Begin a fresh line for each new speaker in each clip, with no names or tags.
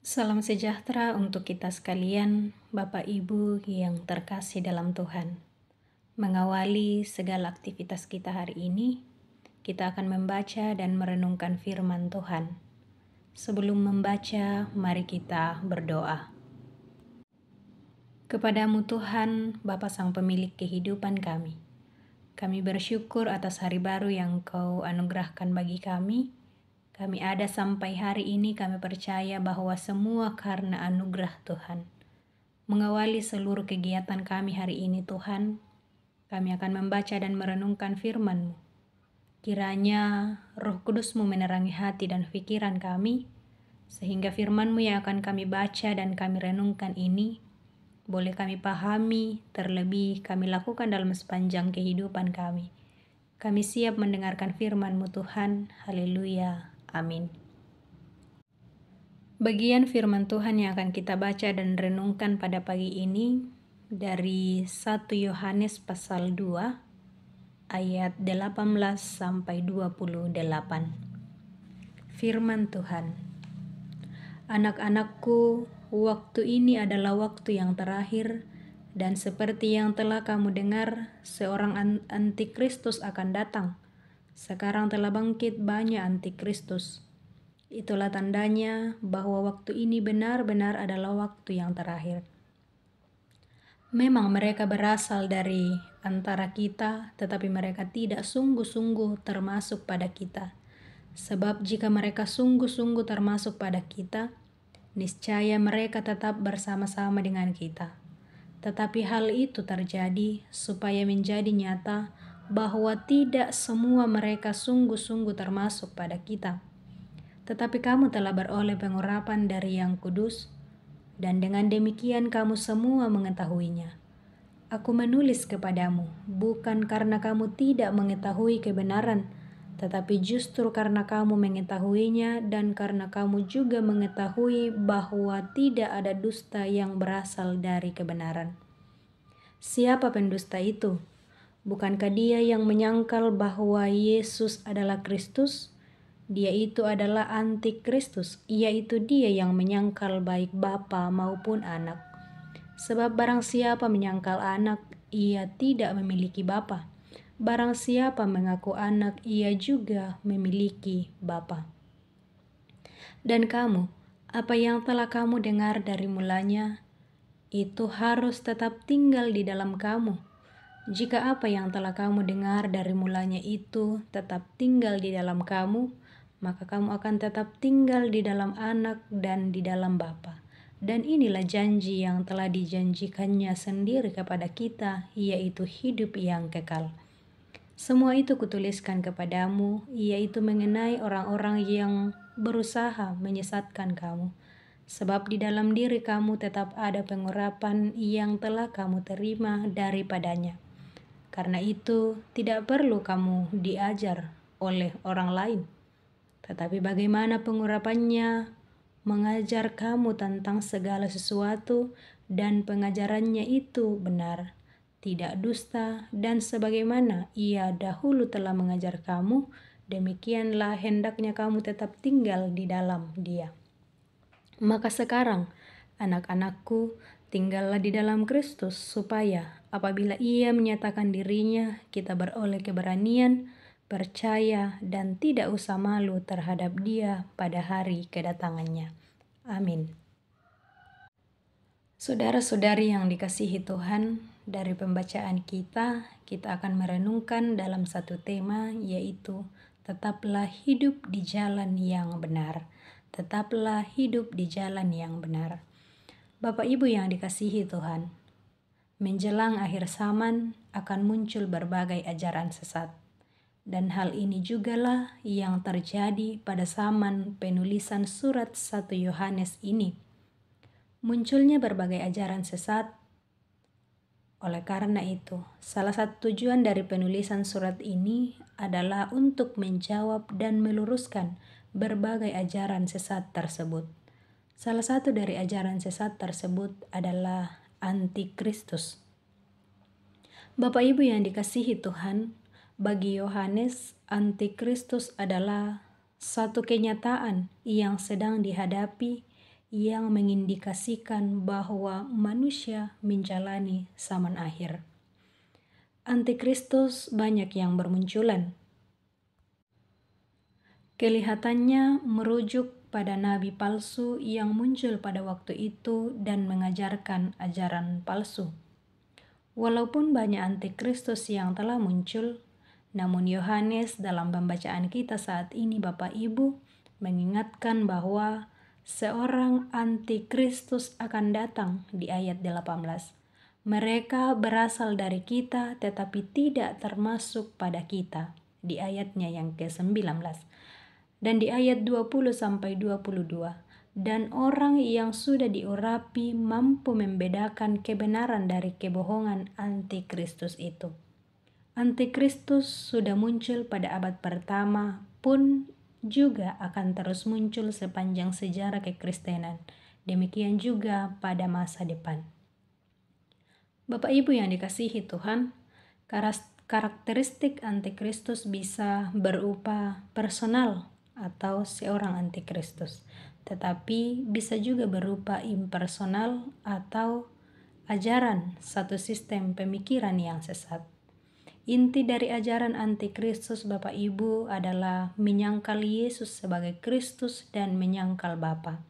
Salam sejahtera untuk kita sekalian, Bapak Ibu yang terkasih dalam Tuhan. Mengawali segala aktivitas kita hari ini, kita akan membaca dan merenungkan firman Tuhan. Sebelum membaca, mari kita berdoa. Kepadamu Tuhan, Bapa Sang Pemilik kehidupan kami. Kami bersyukur atas hari baru yang Kau anugerahkan bagi kami. Kami ada sampai hari ini, kami percaya bahwa semua karena anugerah Tuhan. Mengawali seluruh kegiatan kami hari ini Tuhan, kami akan membaca dan merenungkan firman-Mu. Kiranya Roh Kudus-Mu menerangi hati dan pikiran kami, sehingga firman-Mu yang akan kami baca dan kami renungkan ini, boleh kami pahami, terlebih kami lakukan dalam sepanjang kehidupan kami. Kami siap mendengarkan firman-Mu Tuhan. Haleluya. Amin. Bagian firman Tuhan yang akan kita baca dan renungkan pada pagi ini dari 1 Yohanes pasal 2 ayat 18 sampai 28. Firman Tuhan. Anak-anakku, waktu ini adalah waktu yang terakhir, dan seperti yang telah kamu dengar, seorang antikristus akan datang. Sekarang telah bangkit banyak antikristus. Itulah tandanya bahwa waktu ini benar-benar adalah waktu yang terakhir. Memang mereka berasal dari antara kita, tetapi mereka tidak sungguh-sungguh termasuk pada kita. Sebab jika mereka sungguh-sungguh termasuk pada kita, niscaya mereka tetap bersama-sama dengan kita. Tetapi hal itu terjadi supaya menjadi nyata bahwa tidak semua mereka sungguh-sungguh termasuk pada kita. Tetapi kamu telah beroleh pengurapan dari Yang Kudus, dan dengan demikian kamu semua mengetahuinya. Aku menulis kepadamu, bukan karena kamu tidak mengetahui kebenaran, tetapi justru karena kamu mengetahuinya dan karena kamu juga mengetahui bahwa tidak ada dusta yang berasal dari kebenaran. Siapa pendusta itu? Bukankah dia yang menyangkal bahwa Yesus adalah Kristus? Dia itu adalah antikristus, yaitu dia yang menyangkal baik Bapa maupun anak. Sebab barang siapa menyangkal anak, ia tidak memiliki Bapa. Barang siapa mengaku anak, ia juga memiliki Bapa. Dan kamu, apa yang telah kamu dengar dari mulanya, itu harus tetap tinggal di dalam kamu. Jika apa yang telah kamu dengar dari mulanya itu tetap tinggal di dalam kamu, maka kamu akan tetap tinggal di dalam anak dan di dalam Bapa. Dan inilah janji yang telah dijanjikannya sendiri kepada kita, yaitu hidup yang kekal. Semua itu kutuliskan kepadamu, yaitu mengenai orang-orang yang berusaha menyesatkan kamu. Sebab di dalam diri kamu tetap ada pengurapan yang telah kamu terima daripadanya. Karena itu, tidak perlu kamu diajar oleh orang lain. Tetapi bagaimana pengurapannya mengajar kamu tentang segala sesuatu, dan pengajarannya itu benar, tidak dusta, dan sebagaimana ia dahulu telah mengajar kamu, demikianlah hendaknya kamu tetap tinggal di dalam dia. Maka sekarang, anak-anakku, tinggallah di dalam Kristus, supaya apabila ia menyatakan dirinya, kita beroleh keberanian, percaya, dan tidak usah malu terhadap dia pada hari kedatangannya. Amin. Saudara-saudari yang dikasihi Tuhan, dari pembacaan kita akan merenungkan dalam satu tema, yaitu tetaplah hidup di jalan yang benar. Tetaplah hidup di jalan yang benar. Bapak Ibu yang dikasihi Tuhan, menjelang akhir zaman akan muncul berbagai ajaran sesat. Dan hal ini jugalah yang terjadi pada zaman penulisan surat 1 Yohanes ini. Munculnya berbagai ajaran sesat. Oleh karena itu, salah satu tujuan dari penulisan surat ini adalah untuk menjawab dan meluruskan berbagai ajaran sesat tersebut. Salah satu dari ajaran sesat tersebut adalah antikristus. Bapak Ibu yang dikasihi Tuhan, bagi Yohanes, antikristus adalah satu kenyataan yang sedang dihadapi, yang mengindikasikan bahwa manusia menjalani zaman akhir. Antikristus banyak yang bermunculan. Kelihatannya merujuk pada nabi palsu yang muncul pada waktu itu dan mengajarkan ajaran palsu. Walaupun banyak antikristus yang telah muncul, namun Yohanes dalam pembacaan kita saat ini Bapak Ibu mengingatkan bahwa seorang antikristus akan datang di ayat 18. Mereka berasal dari kita tetapi tidak termasuk pada kita di ayatnya yang ke-19. Dan di ayat 20-22. Dan orang yang sudah diurapi mampu membedakan kebenaran dari kebohongan antikristus itu. Antikristus sudah muncul pada abad pertama pun juga akan terus muncul sepanjang sejarah kekristenan. Demikian juga pada masa depan. Bapak Ibu yang dikasihi Tuhan, karakteristik antikristus bisa berupa personal atau seorang antikristus, tetapi bisa juga berupa impersonal atau ajaran satu sistem pemikiran yang sesat. Inti dari ajaran antikristus Bapak Ibu adalah menyangkal Yesus sebagai Kristus dan menyangkal Bapa.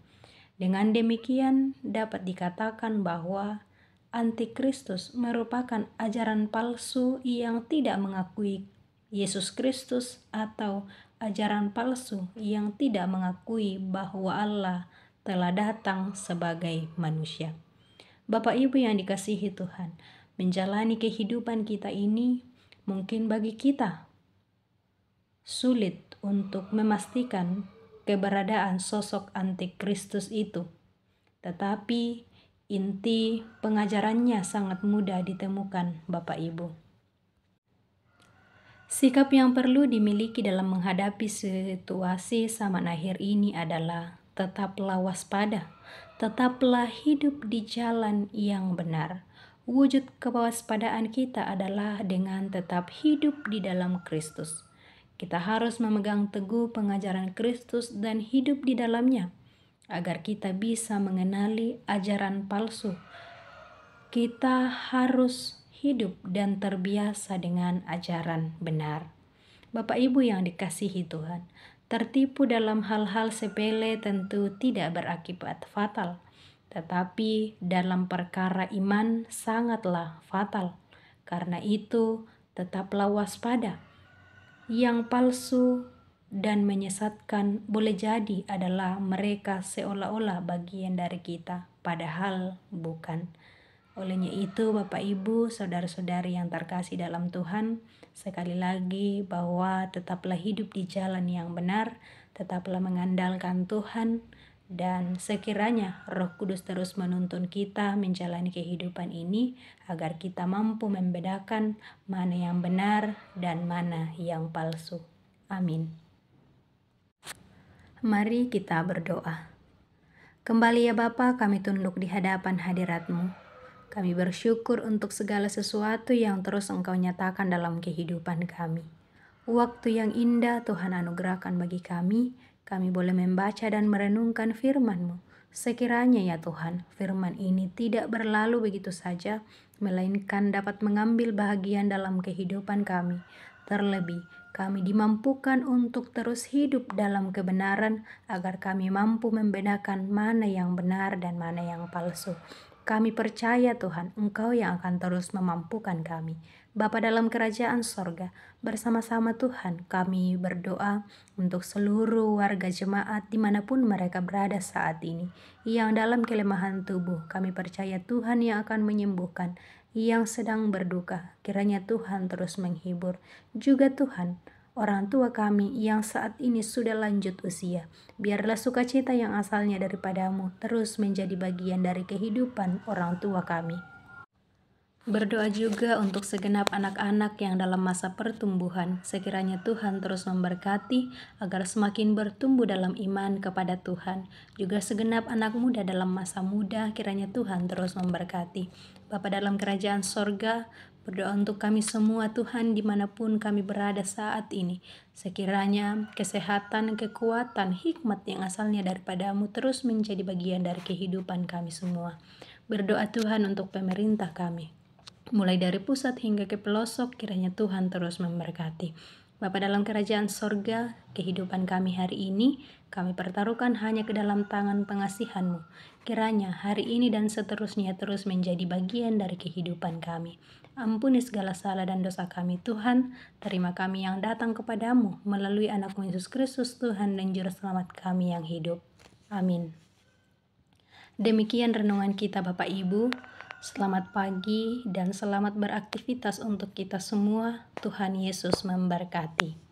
Dengan demikian dapat dikatakan bahwa antikristus merupakan ajaran palsu yang tidak mengakui Yesus Kristus atau ajaran palsu yang tidak mengakui bahwa Allah telah datang sebagai manusia. Bapak Ibu yang dikasihi Tuhan, menjalani kehidupan kita ini mungkin bagi kita sulit untuk memastikan keberadaan sosok antikristus itu. Tetapi inti pengajarannya sangat mudah ditemukan Bapak Ibu. Sikap yang perlu dimiliki dalam menghadapi situasi zaman akhir ini adalah tetaplah waspada, tetaplah hidup di jalan yang benar. Wujud kewaspadaan kita adalah dengan tetap hidup di dalam Kristus. Kita harus memegang teguh pengajaran Kristus dan hidup di dalamnya, agar kita bisa mengenali ajaran palsu. Kita harus hidup dan terbiasa dengan ajaran benar. Bapak Ibu yang dikasihi Tuhan, tertipu dalam hal-hal sepele tentu tidak berakibat fatal. Tetapi dalam perkara iman sangatlah fatal. Karena itu tetaplah waspada. Yang palsu dan menyesatkan boleh jadi adalah mereka seolah-olah bagian dari kita, padahal bukan. Olehnya itu Bapak Ibu, saudara-saudari yang terkasih dalam Tuhan, sekali lagi bahwa tetaplah hidup di jalan yang benar, tetaplah mengandalkan Tuhan, dan sekiranya Roh Kudus terus menuntun kita menjalani kehidupan ini agar kita mampu membedakan mana yang benar dan mana yang palsu. Amin. Mari kita berdoa. Kembali ya Bapa, kami tunduk di hadapan hadirat-Mu. Kami bersyukur untuk segala sesuatu yang terus Engkau nyatakan dalam kehidupan kami. Waktu yang indah Tuhan anugerahkan bagi kami boleh membaca dan merenungkan firman-Mu. Sekiranya ya Tuhan, firman ini tidak berlalu begitu saja, melainkan dapat mengambil bahagian dalam kehidupan kami. Terlebih, kami dimampukan untuk terus hidup dalam kebenaran agar kami mampu membedakan mana yang benar dan mana yang palsu. Kami percaya Tuhan, Engkau yang akan terus memampukan kami. Bapa dalam kerajaan sorga, bersama-sama Tuhan kami berdoa untuk seluruh warga jemaat dimanapun mereka berada saat ini. Yang dalam kelemahan tubuh, kami percaya Tuhan yang akan menyembuhkan. Yang sedang berduka, kiranya Tuhan terus menghibur. Juga Tuhan, orang tua kami yang saat ini sudah lanjut usia, biarlah sukacita yang asalnya daripadamu terus menjadi bagian dari kehidupan orang tua kami. Berdoa juga untuk segenap anak-anak yang dalam masa pertumbuhan, sekiranya Tuhan terus memberkati agar semakin bertumbuh dalam iman kepada Tuhan. Juga segenap anak muda dalam masa muda, kiranya Tuhan terus memberkati. Bapa dalam kerajaan sorga, Berdoa untuk kami semua Tuhan dimanapun kami berada saat ini. Sekiranya kesehatan, kekuatan, hikmat yang asalnya daripadamu terus menjadi bagian dari kehidupan kami semua. Berdoa Tuhan untuk pemerintah kami. Mulai dari pusat hingga ke pelosok, kiranya Tuhan terus memberkati. Bapa dalam kerajaan sorga, kehidupan kami hari ini, kami pertaruhkan hanya ke dalam tangan pengasihan-Mu. Kiranya hari ini dan seterusnya terus menjadi bagian dari kehidupan kami. Ampuni segala salah dan dosa kami Tuhan, terima kami yang datang kepadamu melalui anak-Mu Yesus Kristus Tuhan dan Juru Selamat kami yang hidup. Amin. Demikian renungan kita Bapak Ibu. Selamat pagi dan selamat beraktivitas untuk kita semua. Tuhan Yesus memberkati.